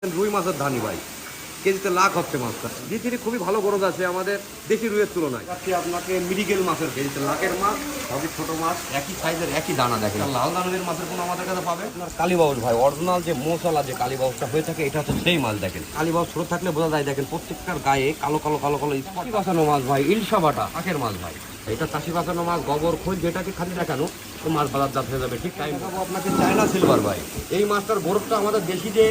রুই মাছের ধানি ভাই কেজিতে লাখ হচ্ছে মাছটা জিতির খুবই ভালো গরজ আছে আমাদের দেশি রুইয়ের তুলনায়। আপনাকে মিডিকেল মাছের কেজিতে লাখের মাছ, সবই ছোট মাছ, একই সাইজের একই দানা। দেখেন লাল দানের মাছের কোনো আমাদের কাছে পাবে আপনার কালীবাউস ভাই, অরিজিনাল যে মশলা যে কালীবাউসটা হয়ে থাকে এটা হচ্ছে সেই মাছ। দেখেন কালীবাউস ছোট থাকলে বোঝা যায়, দেখেন প্রত্যেকটার গায়ে কালো কালো কালো কালো স্পট বাঁচানো মাছ ভাই, ইলশা বাটা আখের মাছ ভাই। এটা চাষি বাঁচানো মাছ, গোবর খোঁজ যেটাকে খালি দেখানো তো মাছ বাজার জাত হয়ে যাবে। ঠিক টাইম পাবো আপনাকে চায়না সিলভার ভাই। এই মাছটার বরফটা আমাদের দেশি যে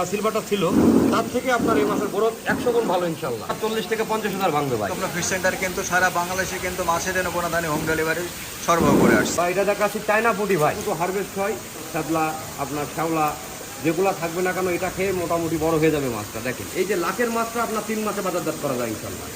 সিলভারটা ছিল তার থেকে আপনার এই মাছের বরফ 100 গুণ ভালো ইনশাল্লাহ। 40 থেকে 50 হাজার ভাঙবে ভাই। আপনার ফিশ সেন্টার কিন্তু সারা বাংলাদেশে কিন্তু মাছের এনে কোনো দানি হোম ডেলিভারি সরবরাহ করে আসছে। এটা দেখাচ্ছি চায়না পুঁটি ভাই, তো হারভেস্ট হয় শাপলা আপনার শ্যাওলা যেগুলো থাকবে না কেন এটা খেয়ে মোটামুটি বড় হয়ে যাবে মাছটা। দেখেন এই যে লাখের মাছটা আপনার 3 মাসে বাজারজাত করা যায় ইনশাল্লাহ।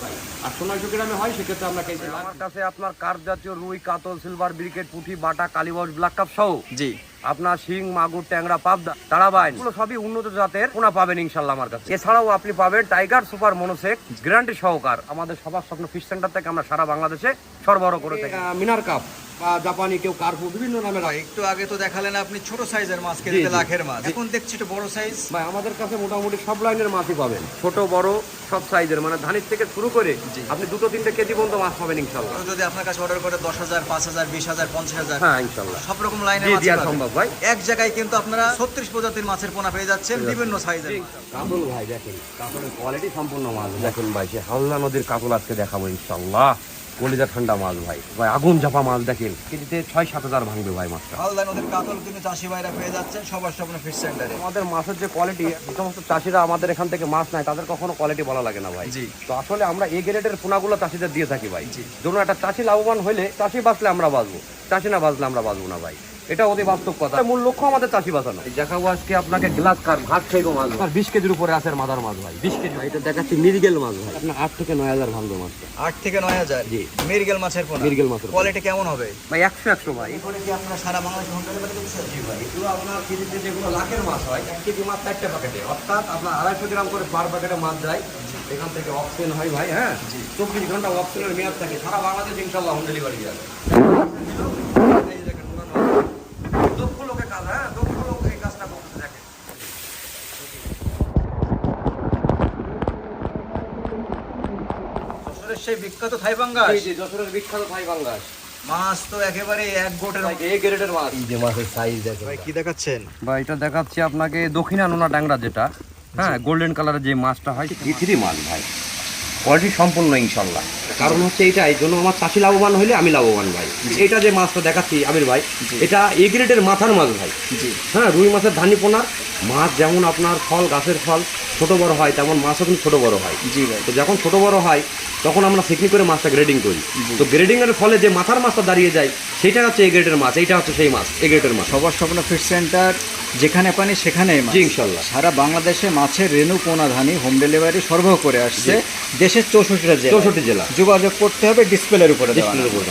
আর 900 গ্রামে হয় সেক্ষেত্রে আমরা কেজি। আমার কাছে আপনার কার্প জাতীয় রুই, কাতল, সিলভার, ব্রিকেট, পুঁটি, বাটা, কালীবাউস, ব্ল্যাক কাপ সহ জি আপনার শিং, মাগুর, ট্যাংরা, পাবদা, তারাবাইন এগুলো সবই উন্নত জাতের পোনা পাবেন ইনশাল্লাহ আমার কাছে। এছাড়াও আপনি পাবেন টাইগার সুপার মনোসেক গ্যারান্টি সহকার। আমাদের সবার স্বপ্ন ফিশ সেন্টার থেকে আমরা সারা বাংলাদেশে সরবরাহ করে থাকি। মিনার কাপ বা জাপানি, কেউ কার্পু, বিভিন্ন নামের। একটু আগে তো দেখালেন আপনি ছোট সাইজের মাছ, কেজিতে লাখের মাছ। এখন দেখছি একটু বড় সাইজ ভাই। আমাদের কাছে মোটামুটি সব লাইনের মাছই পাবেন, ছোট বড় সব সাইজের, মানে ধানের থেকে শুরু করে আপনি 2-3 কেজি পর্যন্ত মাছ পাবেন ইনশাল্লাহ। যদি আপনার কাছে অর্ডার করে 10,000, 5,000, 20,000, 50,000, হ্যাঁ ইনশাল্লাহ সব রকম লাইনের মাছ দেওয়া সম্ভব ভাই। এক জায়গায় কিন্তু আপনারা 36 প্রজাতির মাছের পোনা পেয়ে যাচ্ছেন, বিভিন্ন সাইজের। কাতল ভাই দেখেন, কাতলের কোয়ালিটি সম্পূর্ণ মাছ দেখেন ভাই। সে হালদা নদীর কাতল আজকে দেখাবো ইনশাল্লাহ। কলিজা ঠান্ডা মাছ ভাই, ভাই আগুন চাপা মাছ। দেখেন কেজিতে 6-7 হাজার ভাঙবে ভাই মাছটা। হালদা নদীর কাতল কিন্তু চাষি ভাইরা পেয়ে যাচ্ছেন সবার স্বপ্ন ফিশ সেন্টারে। আমাদের মাছের যে কোয়ালিটি, যে সমস্ত চাষিরা আমাদের এখান থেকে মাছ নেয় তাদের কখনো কোয়ালিটি বলা লাগে না ভাই। জি। তো আসলে আমরা এই গ্রেডের পোনাগুলো চাষিদের দিয়ে থাকি ভাই। ধরুন একটা চাষি লাভবান হলে, চাষি বাঁচলে আমরা বাঁচবো, চাষি না বাঁচলে আমরা বাঁচবো না ভাই। এটা অতি বাস্তব কথা। মূল লক্ষ্য আমাদের চাষি বাঁচানো। দেখাবো আজকে আপনাকে গ্লাস কার্প, ঘাট থেকে মাছ আর 20 কেজির উপরে আছে মাদার মাছ ভাই, 20 কেজি। এটা দেখাচ্ছি মিরগেল মাছ ভাই, আপনার 8 থেকে 9 হাজার ভাঙবে মাছটা। 8 থেকে 9,000 জি। মিরগেল মাছের পোনা। মিরগেল মাছের কোয়ালিটি কেমন হবে ভাই? 100 ভাই। এরপরে কি আপনারা সারা বাংলাদেশে হোম ডেলিভারি দিচ্ছেন? জি ভাই। এগুলো আপনার কেজিতে যেগুলো লাখের মাছ হয়, 1 কেজি মাছ 4টে প্যাকেটে, অর্থাৎ আপনার 250 গ্রাম করে পার প্যাকেটে মাছ যায়। এখান থেকে অক্সিজেন হয় ভাই। হ্যাঁ 24 ঘন্টা অক্সিজেনের মেয়াদ থাকে। সারা বাংলাদেশ ইনশাল্লাহ হোম ডেলিভারি যাবে। দক্ষ লোকে কাজ, হ্যাঁ দক্ষ লোক এই কাজটা করতে থাকে। যশোরের সেই বিখ্যাত থাই পাঙ্গাস। জি, যশোরের বিখ্যাত থাই পাঙ্গাস মাছ তো একেবারে এক গোটের। এই গ্রেডের মাছ। এই যে মাছের সাইজ দেখেন ভাই, কি দেখাচ্ছেন ভাই? এটা দেখাচ্ছি আপনাকে দক্ষিণা নোনা ট্যাংরা, যেটা হ্যাঁ গোল্ডেন কালারের যে মাছটা হয়, পৃথিবী মাছ ভাই। কোয়ালিটি সম্পূর্ণ ইনশাল্লাহ। কারণ হচ্ছে এইটা, এই জন্য আমার চাষি লাভবান হলে আমি লাভবান ভাই। এটা যে মাছটা দেখাচ্ছি আমির ভাই, এটা এ গ্রেডের মাথার মাছ ভাই। হ্যাঁ রুই মাছের ধানি পোনার মাছ। যেমন আপনার ফল, গাছের ফল ছোট বড় হয়, তেমন মাছও কিন্তু ছোট বড় হয়। জি ভাই। তো যখন ছোট বড় হয় তখন আমরা সিকনি করে মাছটা গ্রেডিং করি। তো গ্রেডিং এর ফলে যে মাথার মাছটা দাঁড়িয়ে যায় সেটা হচ্ছে এ গ্রেডের মাছ। এইটা হচ্ছে সেই মাছ, এ গ্রেডের মাছ। সবার স্বপ্ন ফিশ সেন্টার, যেখানে পানি সেখানেই মাছ। জি ইনশাল্লাহ। সারা বাংলাদেশে মাছের রেণু পোনা ধানি হোম ডেলিভারি সরবরাহ করে আসছে দেশের 64 জেলা। 64 জেলা। যোগাযোগ করতে হবে ডিসপ্লের উপরে। ডিসপ্লের উপর।